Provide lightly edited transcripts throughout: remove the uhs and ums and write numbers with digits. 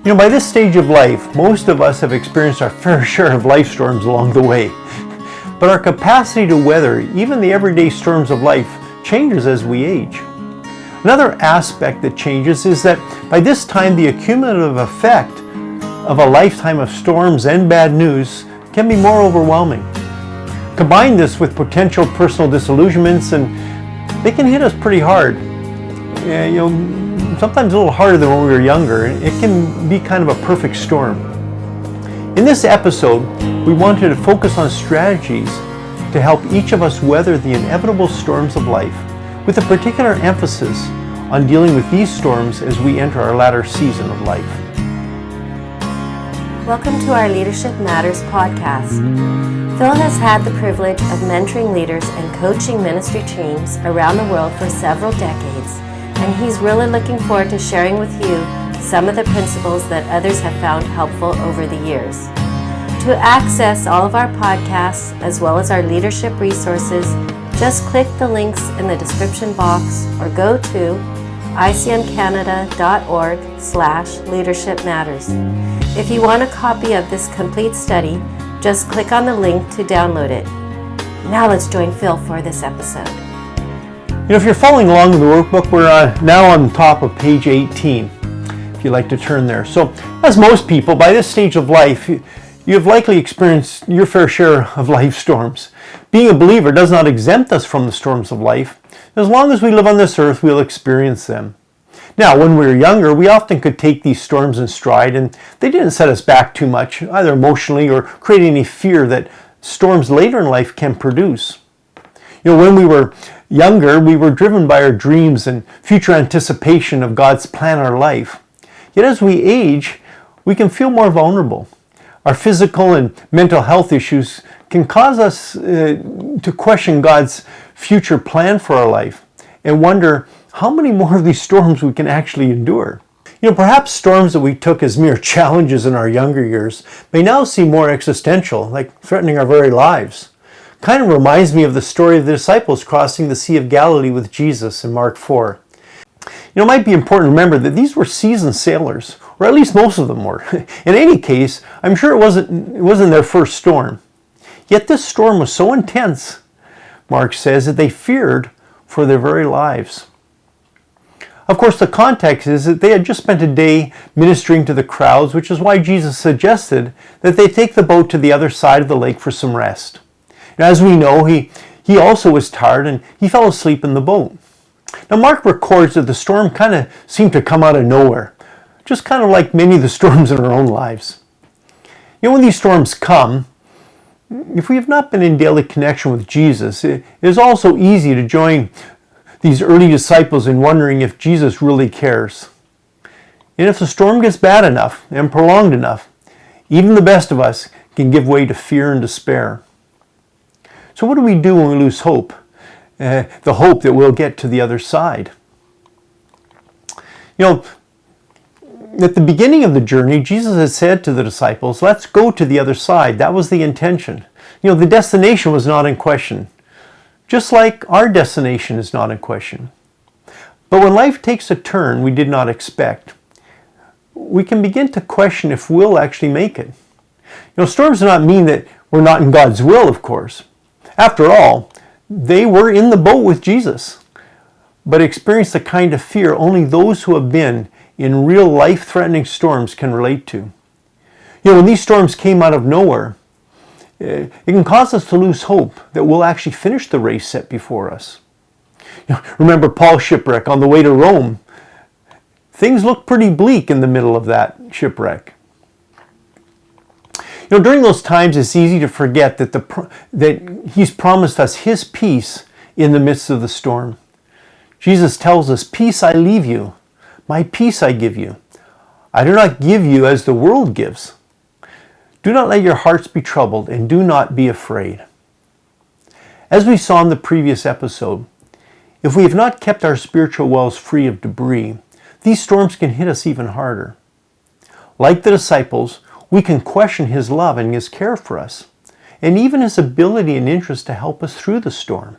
By this stage of life, most of us have experienced our fair share of life storms along the way. But our capacity to weather even the everyday storms of life changes as we age. Another aspect that changes is that by this time the accumulative effect of a lifetime of storms and bad news can be more overwhelming. Combine this with potential personal disillusionments and they can hit us pretty hard. Sometimes a little harder than when we were younger. It can be kind of a perfect storm. In this episode, we wanted to focus on strategies to help each of us weather the inevitable storms of life, with a particular emphasis on dealing with these storms as we enter our latter season of life. Welcome to our Leadership Matters podcast. Phil has had the privilege of mentoring leaders and coaching ministry teams around the world for several decades, and he's really looking forward to sharing with you some of the principles that others have found helpful over the years. To access all of our podcasts as well as our leadership resources, just click the links in the description box or go to icmcanada.org/leadershipmatters. If you want a copy of this complete study, just click on the link to download it. Now let's join Phil for this episode. If you're following along in the workbook, we're now on top of page 18, if you'd like to turn there. So, as most people, by this stage of life, you have likely experienced your fair share of life storms. Being a believer does not exempt us from the storms of life. As long as we live on this earth, we'll experience them. Now, when we were younger, we often could take these storms in stride, and they didn't set us back too much, either emotionally or create any fear that storms later in life can produce. When we were younger, we were driven by our dreams and future anticipation of God's plan in our life. Yet as we age, we can feel more vulnerable. Our physical and mental health issues can cause us to question God's future plan for our life and wonder how many more of these storms we can actually endure. Perhaps storms that we took as mere challenges in our younger years may now seem more existential, like threatening our very lives. Kind of reminds me of the story of the disciples crossing the Sea of Galilee with Jesus in Mark 4. It might be important to remember that these were seasoned sailors, or at least most of them were. In any case, I'm sure it wasn't their first storm. Yet this storm was so intense, Mark says, that they feared for their very lives. Of course, the context is that they had just spent a day ministering to the crowds, which is why Jesus suggested that they take the boat to the other side of the lake for some rest. As we know, he also was tired and he fell asleep in the boat. Now, Mark records that the storm kind of seemed to come out of nowhere, just kind of like many of the storms in our own lives. When these storms come, if we have not been in daily connection with Jesus, it is also easy to join these early disciples in wondering if Jesus really cares. And if the storm gets bad enough and prolonged enough, even the best of us can give way to fear and despair. So what do we do when we lose hope? The hope that we'll get to the other side. At the beginning of the journey, Jesus had said to the disciples, let's go to the other side. That was the intention. The destination was not in question. Just like our destination is not in question. But when life takes a turn we did not expect, we can begin to question if we'll actually make it. Storms do not mean that we're not in God's will, of course. After all, they were in the boat with Jesus, but experienced the kind of fear only those who have been in real life-threatening storms can relate to. When these storms came out of nowhere, it can cause us to lose hope that we'll actually finish the race set before us. Remember Paul's shipwreck on the way to Rome. Things looked pretty bleak in the middle of that shipwreck. During those times, it's easy to forget that He's promised us His peace in the midst of the storm. Jesus tells us, peace I leave you, my peace I give you. I do not give you as the world gives. Do not let your hearts be troubled and do not be afraid. As we saw in the previous episode, if we have not kept our spiritual wells free of debris, these storms can hit us even harder. Like the disciples, we can question His love and His care for us, and even His ability and interest to help us through the storm.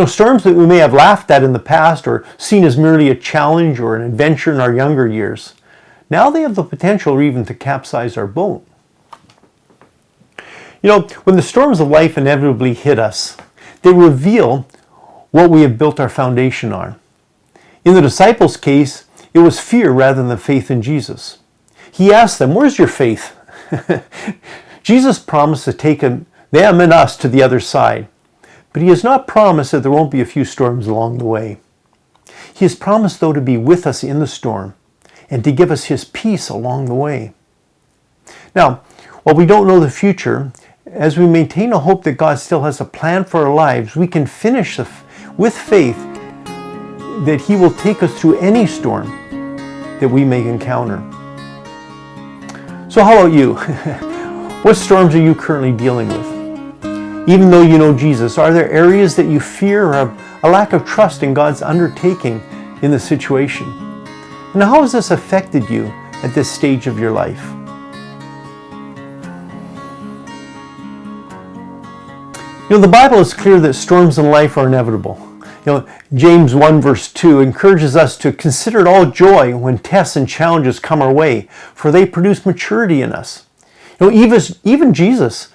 Storms that we may have laughed at in the past or seen as merely a challenge or an adventure in our younger years now they have the potential even to capsize our boat. When the storms of life inevitably hit us, they reveal what we have built our foundation on. In the disciples' case, it was fear rather than faith in Jesus. He asked them, "Where's your faith?" Jesus promised to take them and us to the other side, but he has not promised that there won't be a few storms along the way. He has promised, though, to be with us in the storm and to give us his peace along the way. Now, while we don't know the future, as we maintain a hope that God still has a plan for our lives, we can finish with faith that he will take us through any storm that we may encounter. So how about you? What storms are you currently dealing with? Even though you know Jesus, are there areas that you fear or have a lack of trust in God's undertaking in the situation? And how has this affected you at this stage of your life? The Bible is clear that storms in life are inevitable. James 1 verse 2 encourages us to consider it all joy when tests and challenges come our way, for they produce maturity in us. Even Jesus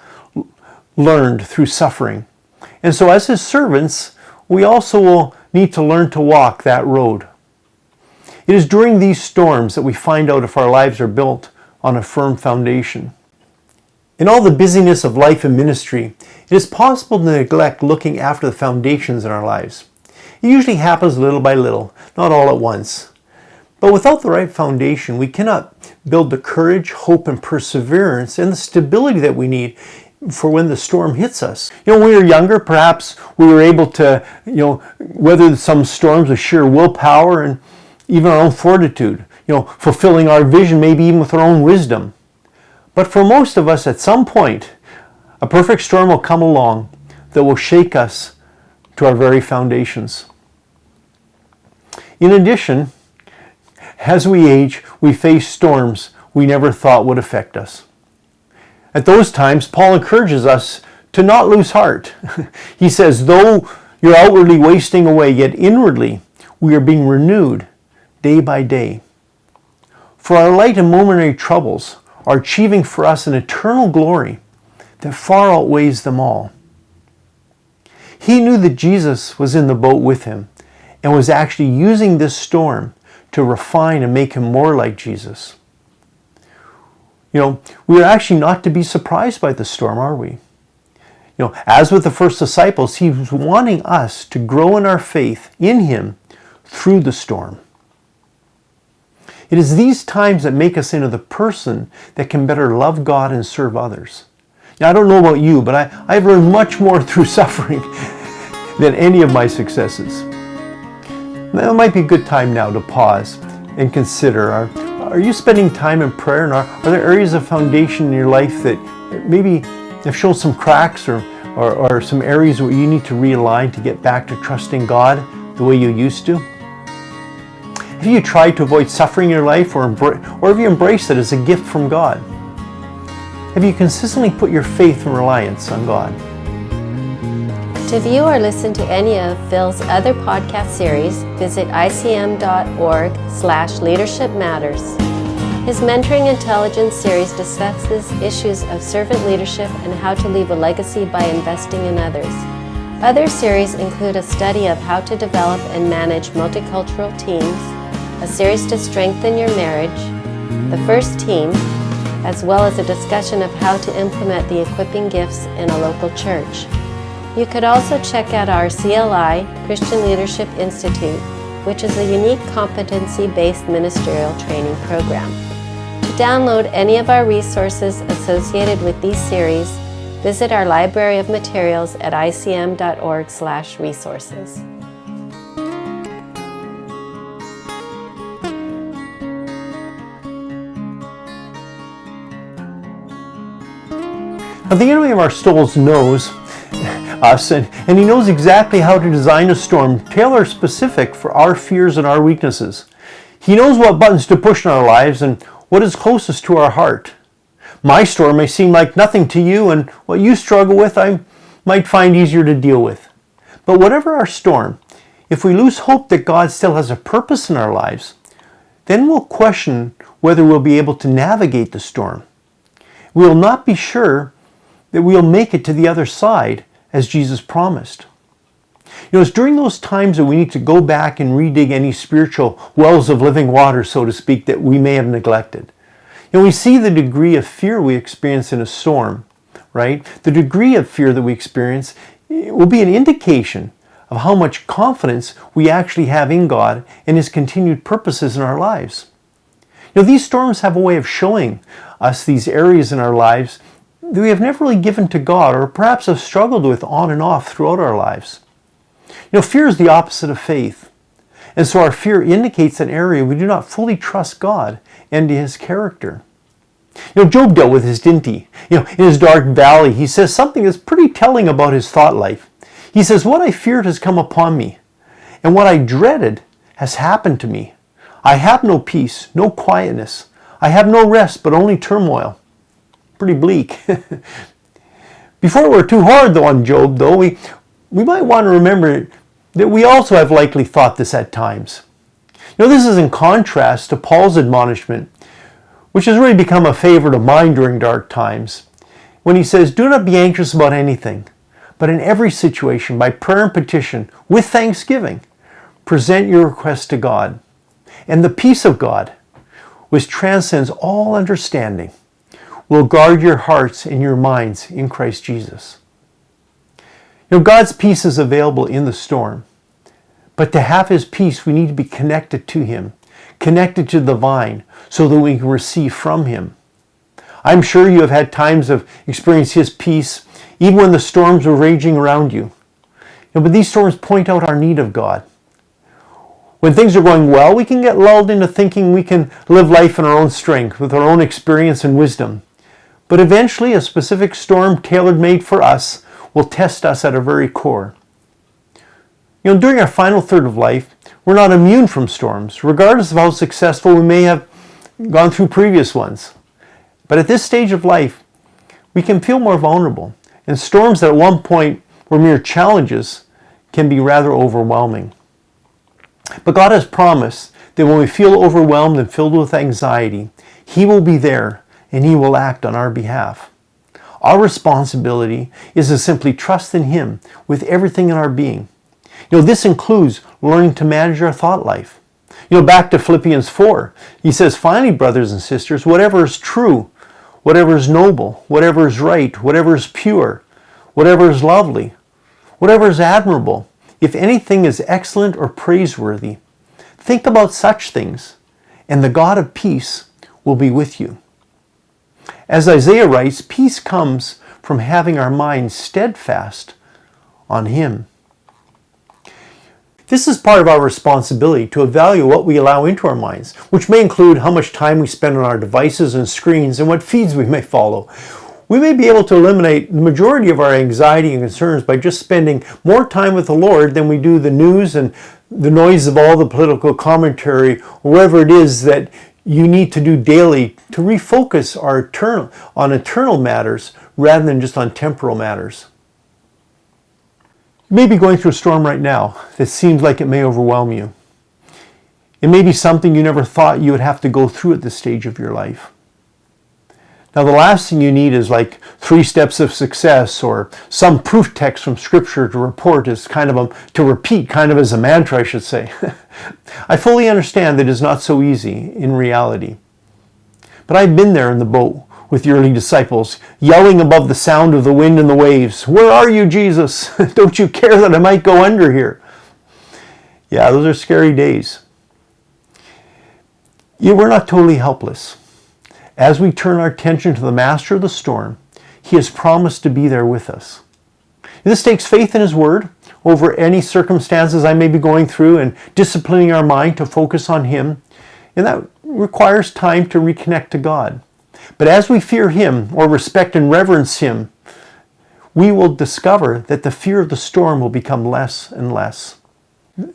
learned through suffering. And so as his servants, we also will need to learn to walk that road. It is during these storms that we find out if our lives are built on a firm foundation. In all the busyness of life and ministry, it is possible to neglect looking after the foundations in our lives. It usually happens little by little, not all at once. But without the right foundation, we cannot build the courage, hope, and perseverance and the stability that we need for when the storm hits us. When we were younger, perhaps we were able to, weather some storms with sheer willpower and even our own fortitude, fulfilling our vision, maybe even with our own wisdom. But for most of us, at some point, a perfect storm will come along that will shake us to our very foundations. In addition, as we age, we face storms we never thought would affect us. At those times, Paul encourages us to not lose heart. He says, "Though you're outwardly wasting away, yet inwardly we are being renewed day by day. For our light and momentary troubles are achieving for us an eternal glory that far outweighs them all." He knew that Jesus was in the boat with him and was actually using this storm to refine and make him more like Jesus. We are actually not to be surprised by the storm, are we? As with the first disciples, he was wanting us to grow in our faith in him through the storm. It is these times that make us into the person that can better love God and serve others. Now, I don't know about you, but I've learned much more through suffering than any of my successes. Now, it might be a good time now to pause and consider, are you spending time in prayer? And are there areas of foundation in your life that maybe have shown some cracks or some areas where you need to realign to get back to trusting God the way you used to? Have you tried to avoid suffering in your life or have you embraced it as a gift from God? Have you consistently put your faith and reliance on God? To view or listen to any of Phil's other podcast series, visit icm.org/Leadership Matters. His Mentoring Intelligence series discusses issues of servant leadership and how to leave a legacy by investing in others. Other series include a study of how to develop and manage multicultural teams, a series to strengthen your marriage, the first team, as well as a discussion of how to implement the equipping gifts in a local church. You could also check out our CLI, Christian Leadership Institute, which is a unique competency-based ministerial training program. To download any of our resources associated with these series, visit our library of materials at icm.org/resources. Now, the enemy of our souls knows us, and he knows exactly how to design a storm tailor-specific for our fears and our weaknesses. He knows what buttons to push in our lives and what is closest to our heart. My storm may seem like nothing to you, and what you struggle with I might find easier to deal with. But whatever our storm, if we lose hope that God still has a purpose in our lives, then we'll question whether we'll be able to navigate the storm. We will not be sure that we'll make it to the other side as Jesus promised. It's during those times that we need to go back and redig any spiritual wells of living water, so to speak, that we may have neglected. We see the degree of fear we experience in a storm, right? The degree of fear that we experience will be an indication of how much confidence we actually have in God and His continued purposes in our lives. These storms have a way of showing us these areas in our lives that we have never really given to God, or perhaps have struggled with on and off throughout our lives. Fear is the opposite of faith. And so our fear indicates an area we do not fully trust God and His character. Job dealt with his dinty. In his dark valley, he says something that's pretty telling about his thought life. He says, "What I feared has come upon me, and what I dreaded has happened to me. I have no peace, no quietness. I have no rest, but only turmoil." Pretty bleak. Before we're too hard though on Job, though, we might want to remember that we also have likely thought this at times. This is in contrast to Paul's admonishment, which has really become a favorite of mine during dark times, when he says, "Do not be anxious about anything, but in every situation, by prayer and petition, with thanksgiving, present your requests to God. And the peace of God, which transcends all understanding, will guard your hearts and your minds in Christ Jesus." God's peace is available in the storm. But to have His peace, we need to be connected to Him, connected to the vine, so that we can receive from Him. I'm sure you have had times of experiencing His peace, even when the storms are raging around you. But these storms point out our need of God. When things are going well, we can get lulled into thinking we can live life in our own strength, with our own experience and wisdom. But eventually, a specific storm tailor-made for us will test us at our very core. During our final third of life, we're not immune from storms, regardless of how successful we may have gone through previous ones. But at this stage of life, we can feel more vulnerable, and storms that at one point were mere challenges can be rather overwhelming. But God has promised that when we feel overwhelmed and filled with anxiety, He will be there and He will act on our behalf. Our responsibility is to simply trust in Him with everything in our being. This includes learning to manage our thought life. Back to Philippians 4, he says, "Finally, brothers and sisters, whatever is true, whatever is noble, whatever is right, whatever is pure, whatever is lovely, whatever is admirable, if anything is excellent or praiseworthy, think about such things, and the God of peace will be with you." As Isaiah writes, peace comes from having our minds steadfast on Him. This is part of our responsibility to evaluate what we allow into our minds, which may include how much time we spend on our devices and screens and what feeds we may follow. We may be able to eliminate the majority of our anxiety and concerns by just spending more time with the Lord than we do the news and the noise of all the political commentary, or whatever it is that you need to do daily to refocus on eternal matters rather than just on temporal matters. You may be going through a storm right now that seems like it may overwhelm you. It may be something you never thought you would have to go through at this stage of your life. Now, the last thing you need is like 3 steps of success or some proof text from Scripture to report as to repeat, kind of as a mantra, I should say. I fully understand that it is not so easy in reality. But I've been there in the boat with the early disciples, yelling above the sound of the wind and the waves, "Where are you, Jesus? Don't you care that I might go under here?" Yeah, those are scary days. Yet we're not totally helpless. As we turn our attention to the master of the storm, He has promised to be there with us. This takes faith in His word over any circumstances I may be going through and disciplining our mind to focus on Him. And that requires time to reconnect to God. But as we fear Him or respect and reverence Him, we will discover that the fear of the storm will become less and less.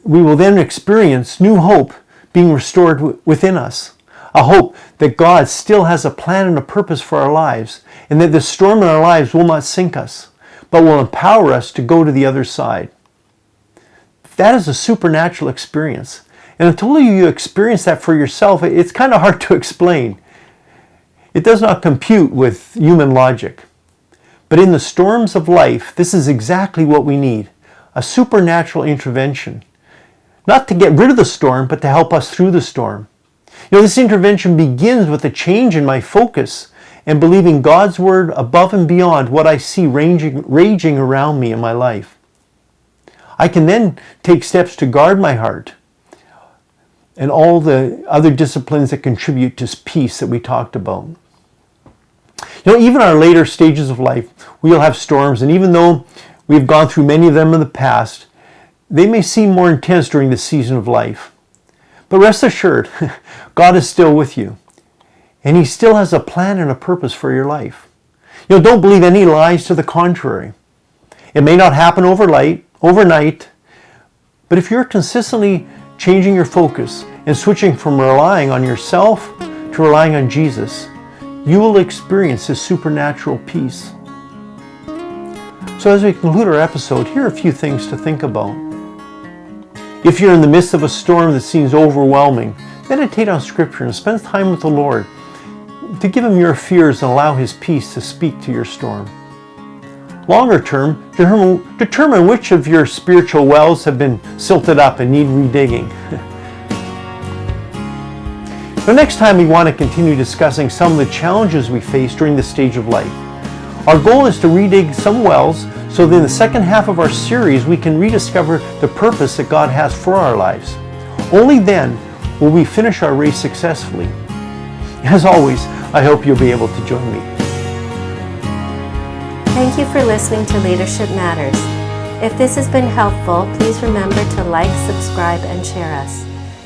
We will then experience new hope being restored within us. A hope that God still has a plan and a purpose for our lives, and that the storm in our lives will not sink us, but will empower us to go to the other side. That is a supernatural experience, And until you experience that for yourself, it's kind of hard to explain. It does not compute with human logic. But in the storms of life, this is exactly what we need, a supernatural intervention. Not to get rid of the storm, but to help us through the storm. This intervention begins with a change in my focus and believing God's word above and beyond what I see raging around me in my life. I can then take steps to guard my heart and all the other disciplines that contribute to peace that we talked about. Even our later stages of life, we'll have storms, and even though we've gone through many of them in the past, they may seem more intense during the season of life. But rest assured, God is still with you, and He still has a plan and a purpose for your life. Don't believe any lies to the contrary. It may not happen overnight, but if you're consistently changing your focus and switching from relying on yourself to relying on Jesus, you will experience His supernatural peace. So as we conclude our episode, here are a few things to think about. If you're in the midst of a storm that seems overwhelming, meditate on Scripture and spend time with the Lord to give Him your fears and allow His peace to speak to your storm. Longer term, determine which of your spiritual wells have been silted up and need redigging. The next time we want to continue discussing some of the challenges we face during this stage of life. Our goal is to redig some wells so that in the second half of our series we can rediscover the purpose that God has for our lives. Only then will we finish our race successfully. As always, I hope you'll be able to join me. Thank you for listening to Leadership Matters. If this has been helpful, please remember to like, subscribe, and share us.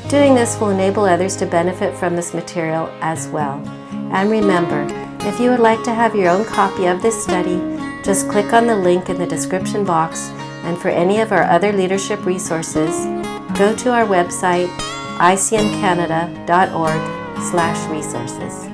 Doing this will enable others to benefit from this material as well. And remember, if you would like to have your own copy of this study, just click on the link in the description box, and for any of our other leadership resources, go to our website, icmcanada.org/resources.